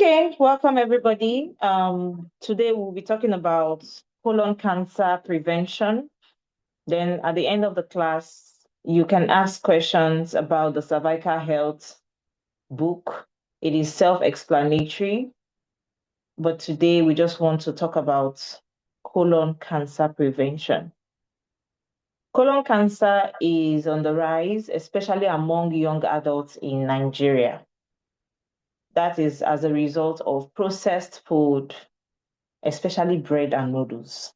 Okay, welcome everybody. Today we'll be talking about colon cancer prevention. Then at the end of the class, you can ask questions about the cervical health book. It is self-explanatory, but today we just want to talk about colon cancer prevention. Colon cancer is on the rise, especially among young adults in Nigeria. That is as a result of processed food, especially bread and noodles.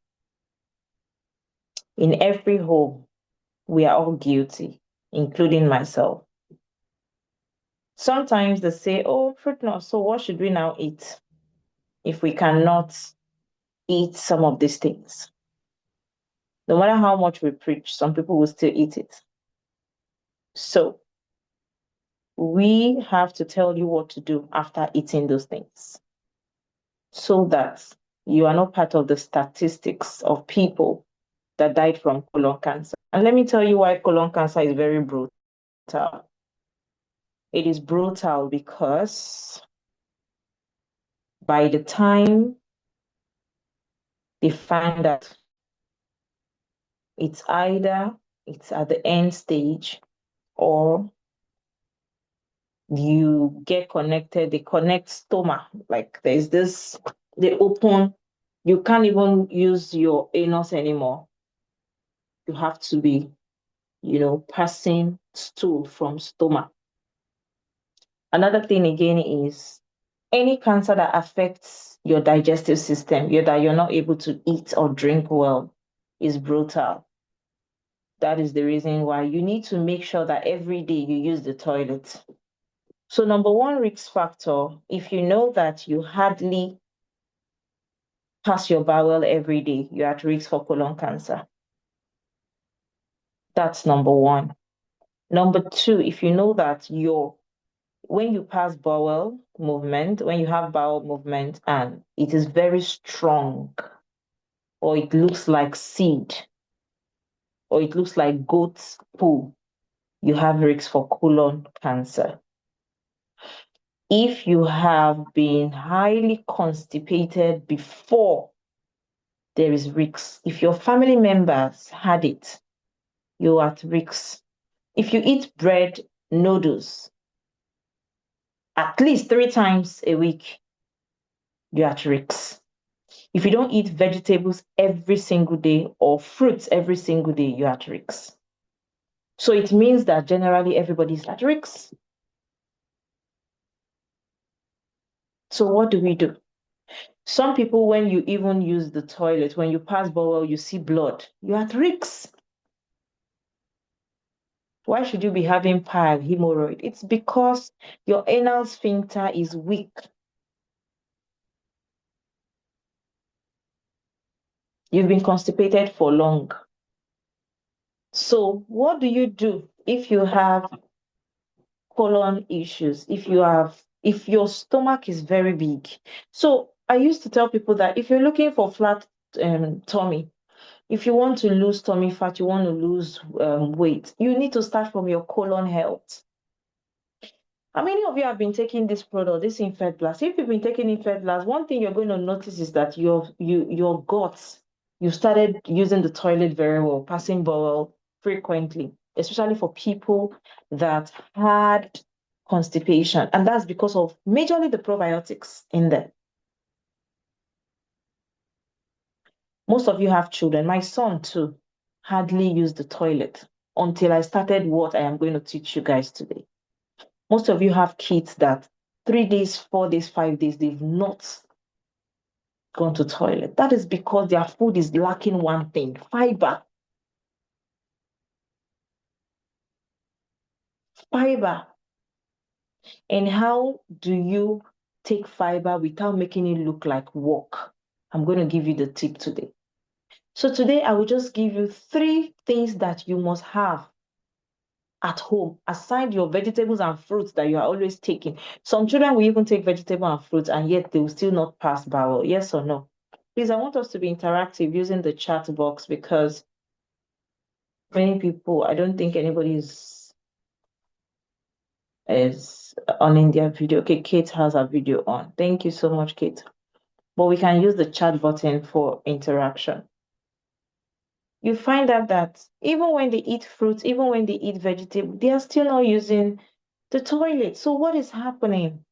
In every home, we are all guilty, including myself. Sometimes they say, oh, fruit nuts, so what should we now eat if we cannot eat some of these things? No matter how much we preach, some people will still eat it. So we have to tell you what to do after eating those things so that you are not part of the statistics of people that died from colon cancer. And let me tell you why colon cancer is very brutal. It is brutal because by the time they find that it's either it's at the end stage or you get connected, they connect stomach. Like there's this, they open, you can't even use your anus anymore. You have to be, passing stool from stomach. Another thing again is any cancer that affects your digestive system, that you're not able to eat or drink well, is brutal. That is the reason why you need to make sure that every day you use the toilet. So number one risk factor, if you know that you hardly pass your bowel every day, you're at risk for colon cancer. That's number one. Number two, if you know that when you pass bowel movement, when you have bowel movement and it is very strong, or it looks like seed, or it looks like goat's poo, you have risk for colon cancer. If you have been highly constipated before, there is risk. If your family members had it, you're at risk. If you eat bread, noodles, at least 3 times a week, you're at risk. If you don't eat vegetables every single day or fruits every single day, you're at risk. So it means that generally everybody's at risk. So what do we do? Some people, when you even use the toilet, when you pass bowel, you see blood, you're at risk. Why should you be having pile, hemorrhoid? It's because your anal sphincter is weak. You've been constipated for long. So what do you do if you have colon issues, if your stomach is very big? So I used to tell people that if you're looking for flat tummy, if you want to lose tummy fat, you want to lose weight, you need to start from your colon health. How many of you have been taking this product, this Infed Blast? If you've been taking Infed Blast, one thing you're going to notice is that your guts, you started using the toilet very well, passing bowel frequently, especially for people that had constipation. And that's because of majorly the probiotics in there. Most of you have children. My son too hardly used the toilet until I started what I am going to teach you guys today. Most of you have kids that 3 days, 4 days, 5 days, they've not gone to toilet. That is because their food is lacking one thing, fiber. Fiber. And how do you take fiber without making it look like work? I'm going to give you the tip today. So today I will just give you 3 things that you must have at home, aside your vegetables and fruits that you are always taking. Some children will even take vegetable and fruits and yet they will still not pass bowel. Yes or no? Please, I want us to be interactive using the chat box because many people, I don't think anybody is is on in their video. Okay, Kate has a video on. Thank you so much, Kate. But we can use the chat button for interaction. You find out that even when they eat fruits, even when they eat vegetable, they are still not using the toilet. So what is happening?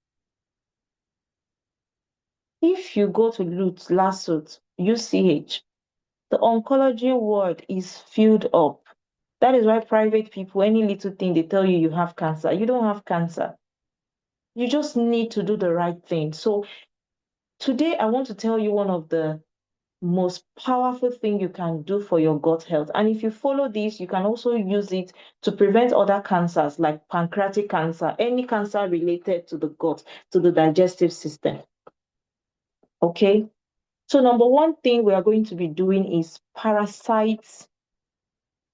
If you go to Lutz, Lasut, UCH, the oncology ward is filled up. That is why private people, any little thing they tell you you have cancer, you don't have cancer. You just need to do the right thing. So today I want to tell you one of the most powerful thing you can do for your gut health. And if you follow this, you can also use it to prevent other cancers like pancreatic cancer, any cancer related to the gut, to the digestive system. Okay? So number one thing we are going to be doing is parasite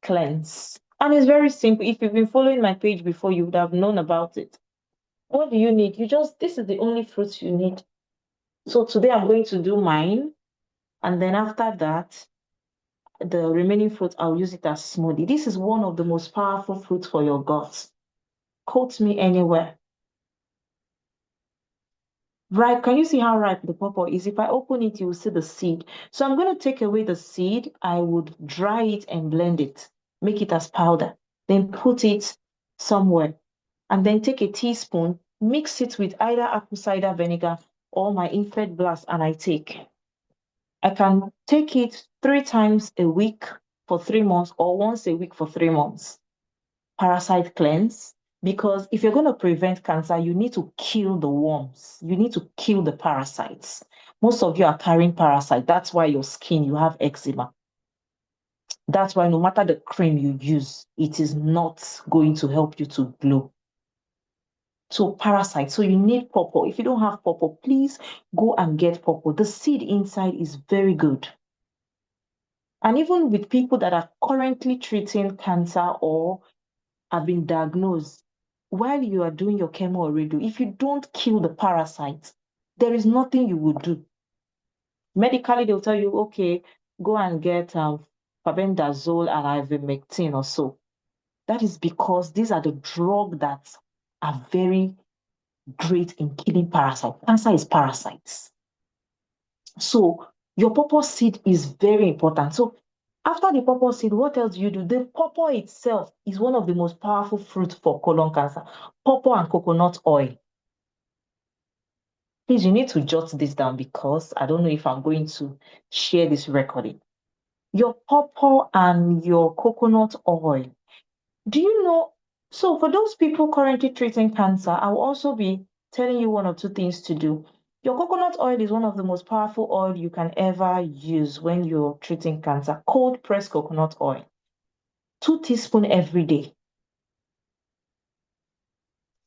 cleanse. And it's very simple. If you've been following my page before, you would have known about it. What do you need? This is the only fruits you need. So today I'm going to do mine. And then after that, the remaining fruit, I'll use it as smoothie. This is one of the most powerful fruits for your gut. Quote me anywhere. Right, can you see how ripe the pawpaw is? If I open it, you will see the seed. So I'm going to take away the seed. I would dry it and blend it, make it as powder, then put it somewhere. And then take a teaspoon, mix it with either apple cider vinegar or my infant blast, and I take. I can take it 3 times a week for 3 months or once a week for 3 months. Parasite cleanse, because if you're going to prevent cancer, you need to kill the worms. You need to kill the parasites. Most of you are carrying parasite. That's why your skin, you have eczema. That's why no matter the cream you use, it is not going to help you to glow. So parasite. So you need pawpaw. If you don't have pawpaw, please go and get pawpaw. The seed inside is very good. And even with people that are currently treating cancer or have been diagnosed, while you are doing your chemo or radio, if you don't kill the parasites, there is nothing you will do. Medically, they'll tell you, okay, go and get fabendazole and ivermectin or so. That is because these are the drugs that are very great in killing parasites. Cancer is parasites. So your pawpaw seed is very important. So after the pawpaw seed, what else do you do? The pawpaw itself is one of the most powerful fruits for colon cancer. Pawpaw and coconut oil. Please, you need to jot this down because I don't know if I'm going to share this recording. Your pawpaw and your coconut oil. Do you know? So for those people currently treating cancer, I will also be telling you one or two things to do. Your coconut oil is one of the most powerful oil you can ever use when you're treating cancer. Cold pressed coconut oil. 2 teaspoons every day.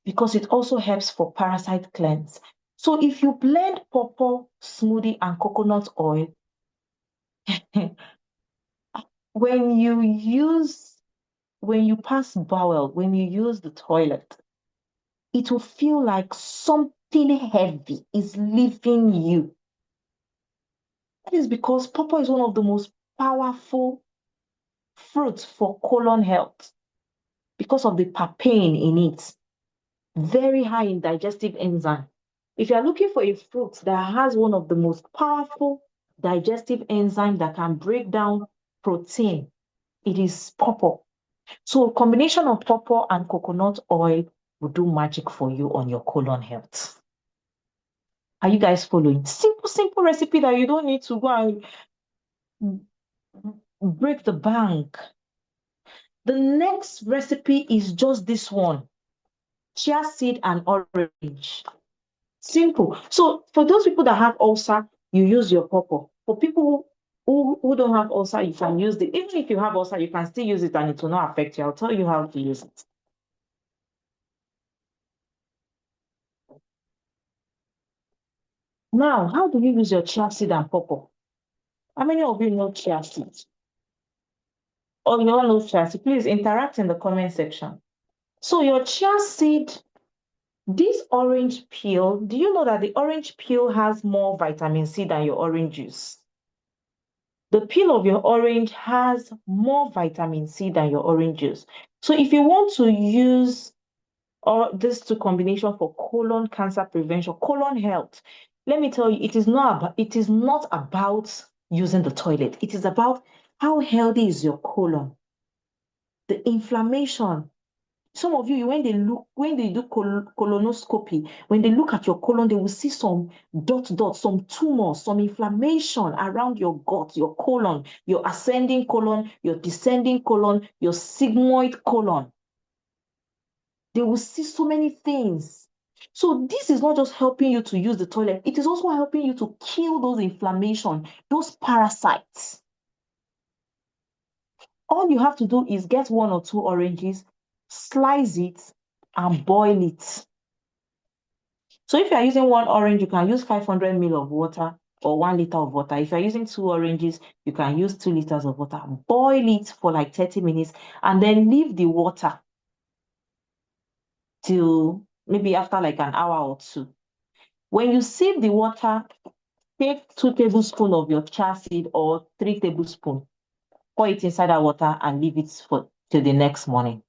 Because it also helps for parasite cleanse. So if you blend pawpaw, smoothie, and coconut oil, when you pass bowel, when you use the toilet, it will feel like something heavy is leaving you. That is because pawpaw is one of the most powerful fruits for colon health because of the papain in it. Very high in digestive enzyme. If you're looking for a fruit that has one of the most powerful digestive enzyme that can break down protein, it is pawpaw. So a combination of pawpaw and coconut oil will do magic for you on your colon health. Are you guys following? Simple recipe that you don't need to go and break the bank. The next recipe is just this one: chia seed and orange. Simple. So for those people that have ulcer, you use your pawpaw. For people who don't have ulcer, you can use it. Even if you have ulcer, you can still use it and it will not affect you. I'll tell you how to use it. Now, how do you use your chia seed and pawpaw? How many of you know chia seeds? Or you all know chia seed? Please interact in the comment section. So your chia seed, this orange peel, do you know that the orange peel has more vitamin C than your orange juice? The peel of your orange has more vitamin C than your orange juice. So if you want to use or these two combination for colon cancer prevention, colon health. Let me tell you, it is not about using the toilet. It is about how healthy is your colon, the inflammation. Some of you, when they do colonoscopy, when they look at your colon, they will see some dots, some tumors, some inflammation around your gut, your colon, your ascending colon, your descending colon, your sigmoid colon. They will see so many things. So this is not just helping you to use the toilet, it is also helping you to kill those inflammation, those parasites. All you have to do is get 1 or 2 oranges, slice it, and boil it. So if you are using 1 orange, you can use 500 ml of water or 1 liter of water. If you're using 2 oranges, you can use 2 liters of water. Boil it for like 30 minutes and then leave the water till maybe after like an hour or two. When you sieve the water, take 2 tablespoons of your chia seed or 3 tablespoons, pour it inside that water and leave it for till the next morning.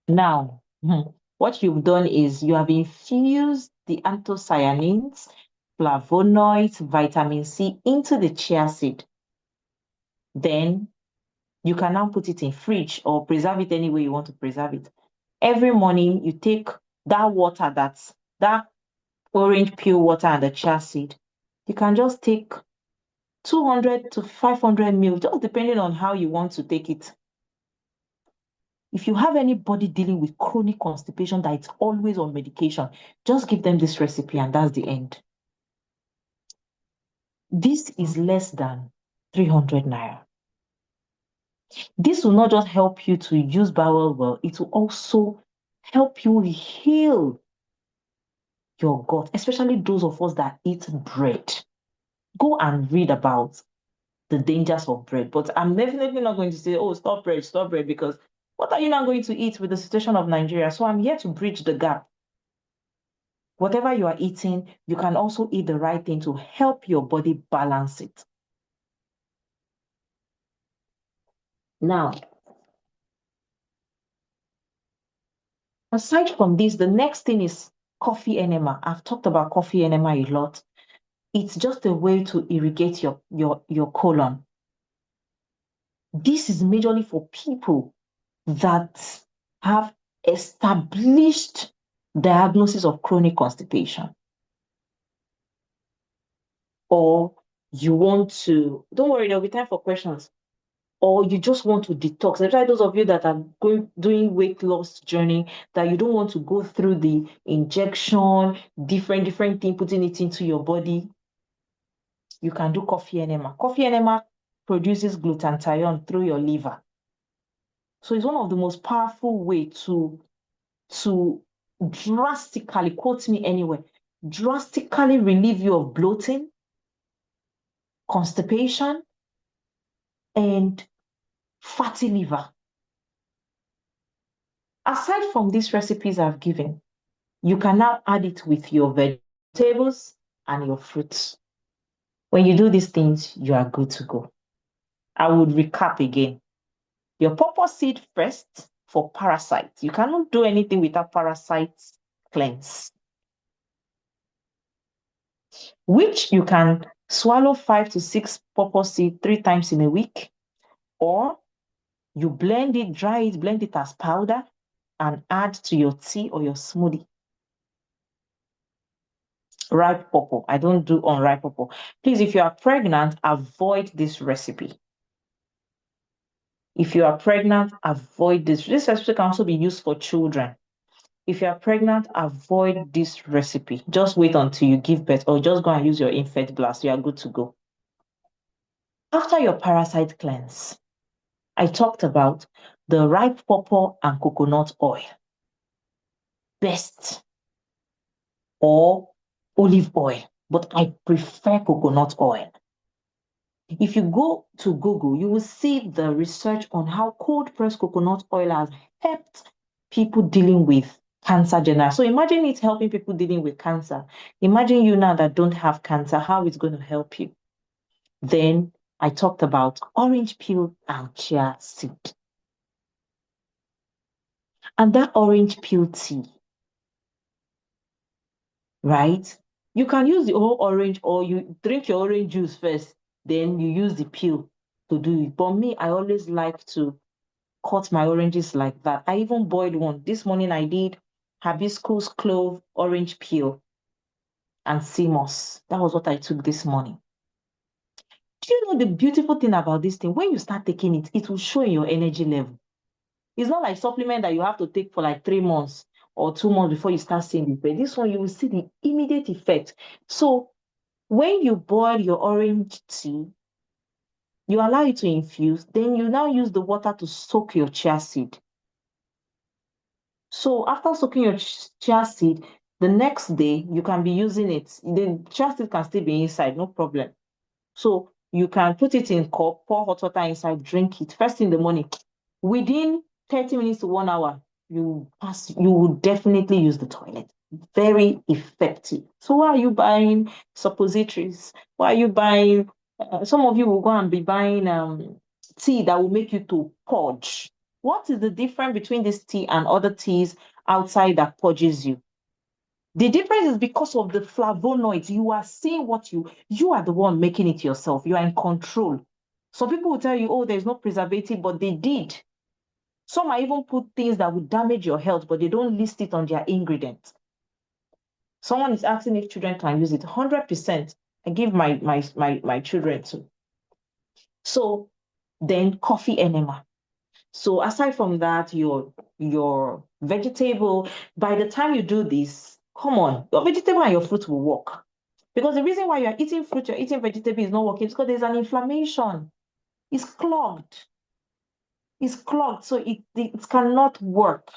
Now, what you've done is you have infused the anthocyanins, flavonoids, vitamin C into the chia seed. Then you can now put it in fridge or preserve it any way you want to preserve it. Every morning, you take that water, that orange peel water and the chia seed. You can just take 200 to 500 ml, just depending on how you want to take it. If you have anybody dealing with chronic constipation that is always on medication, just give them this recipe and that's the end. This is less than 300 naira. This will not just help you to use bowel well, it will also help you heal your gut, especially those of us that eat bread. Go and read about the dangers of bread. But I'm definitely not going to say, oh, stop bread, because what are you not going to eat with the situation of Nigeria? So I'm here to bridge the gap. Whatever you are eating, you can also eat the right thing to help your body balance it. Now, aside from this, the next thing is coffee enema. I've talked about coffee enema a lot. It's just a way to irrigate your colon. This is majorly for people that have established diagnosis of chronic constipation. Or you want to, don't worry, there'll be time for questions. Or you just want to detox. Especially those of you that are doing weight loss journey, that you don't want to go through the injection, different thing, putting it into your body. You can do coffee enema. Coffee enema produces glutathione through your liver. So it's one of the most powerful way to drastically, quote me anywhere, drastically relieve you of bloating, constipation, and fatty liver. Aside from these recipes I've given, you can now add it with your vegetables and your fruits. When you do these things, you are good to go. I would recap again. Your pawpaw seed first for parasites. You cannot do anything without parasites cleanse, which you can swallow 5 to 6 pawpaw seed 3 times in a week, or you blend it, dry it, blend it as powder, and add to your tea or your smoothie. Ripe pawpaw. I don't do unripe pawpaw. Please, if you are pregnant, avoid this recipe. If you are pregnant, avoid this. This recipe can also be used for children. If you are pregnant, avoid this recipe. Just wait until you give birth or just go and use your infant blast. You are good to go. After your parasite cleanse, I talked about the ripe pawpaw and coconut oil. Best, or olive oil, but I prefer coconut oil. If you go to Google, you will see the research on how cold pressed coconut oil has helped people dealing with cancer generally. So imagine it helping people dealing with cancer. Imagine you now that don't have cancer, how it's going to help you. Then I talked about orange peel and chia seed. And that orange peel tea, right? You can use the whole orange or you drink your orange juice first, then you use the peel to do it. But me, I always like to cut my oranges like that. I even boiled one. This morning I did hibiscus, clove, orange peel, and sea moss. That was what I took this morning. Do you know the beautiful thing about this thing? When you start taking it, it will show in your energy level. It's not like supplement that you have to take for like 3 months or 2 months before you start seeing the effect. This one, you will see the immediate effect. So when you boil your orange tea, you allow it to infuse, then you now use the water to soak your chia seed. So after soaking your chia seed, the next day you can be using it. The chia seed can still be inside, no problem. So you can put it in cup, pour hot water inside, drink it first in the morning. Within 30 minutes to 1 hour, you will definitely use the toilet. Very effective. So why are you buying suppositories? Why are you buying? Some of you will go and be buying tea that will make you to purge. What is the difference between this tea and other teas outside that purges you? The difference is because of the flavonoids. You are seeing what you are the one making it yourself. You are in control. Some people will tell you, oh, there's no preservative, but they did. Some might even put things that would damage your health, but they don't list it on their ingredients. Someone is asking if children can use it. 100%. I give my children to. So then coffee enema. So aside from that, your vegetable, by the time you do this, come on, your vegetable and your fruit will work. Because the reason why you're eating fruit, you're eating vegetable is not working is because there's an inflammation. It's clogged. It's clogged. So it cannot work.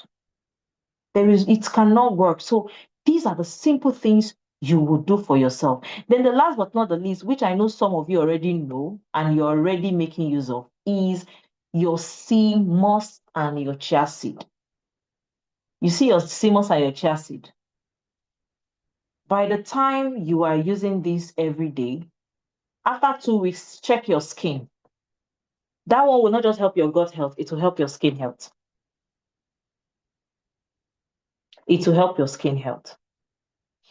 It cannot work. So these are the simple things you will do for yourself. Then the last but not the least, which I know some of you already know and you're already making use of, is your sea moss and your chia seed. You see your sea moss and your chia seed. By the time you are using this every day, after 2 weeks, check your skin. That one will not just help your gut health, it will help your skin health. It will help your skin health.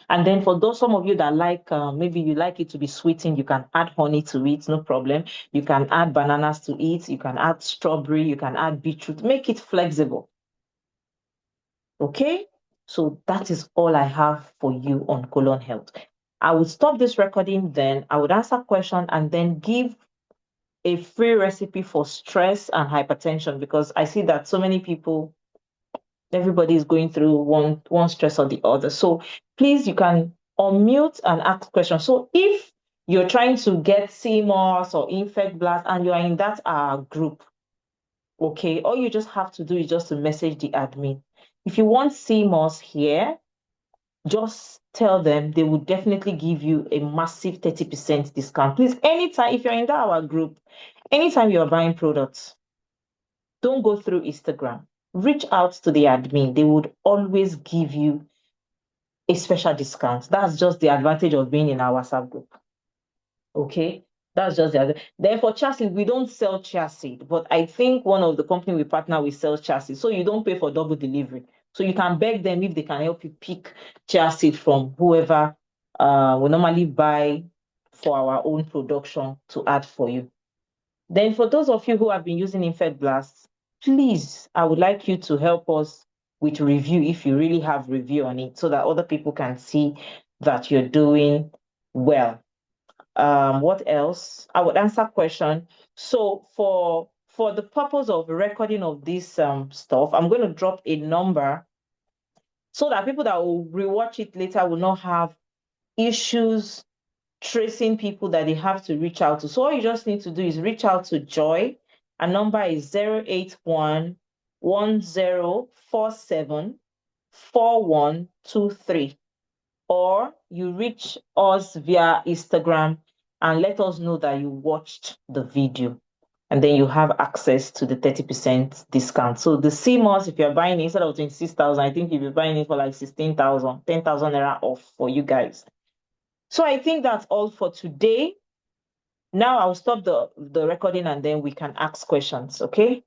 And then for those some of you that like, maybe you like it to be sweetened, you can add honey to it, no problem. You can add bananas to it. You can add strawberry. You can add beetroot. Make it flexible. Okay? So that is all I have for you on colon health. I would stop this recording then. I would answer questions and then give a free recipe for stress and hypertension because I see that so many people, everybody is going through one stress or the other. So please, you can unmute and ask questions. So if you're trying to get CMOS or infect blast and you are in that group, okay, all you just have to do is just to message the admin. If you want CMOS here, just tell them they will definitely give you a massive 30% discount. Please, anytime, if you're in our group, anytime you're buying products, don't go through Instagram. Reach out to the admin. They would always give you a special discount. That's just the advantage of being in our WhatsApp group. Okay? That's just the other. Then for chassis, we don't sell chassis, but I think one of the company we partner with sells chassis. So you don't pay for double delivery. So you can beg them if they can help you pick chassis from whoever we normally buy for our own production to add for you. Then for those of you who have been using Infect Blast, please, I would like you to help us with review if you really have review on it so that other people can see that you're doing well. What else? I would answer question. So for the purpose of recording of this stuff, I'm going to drop a number so that people that will rewatch it later will not have issues tracing people that they have to reach out to. So all you just need to do is reach out to Joy. Our number is 081 1047 4123. Or you reach us via Instagram and let us know that you watched the video. And then you have access to the 30% discount. So the CMOS, if you're buying it instead of 26,000, I think you'll be buying it for like 16,000, 10,000 naira off for you guys. So I think that's all for today. Now I'll stop the recording and then we can ask questions, okay?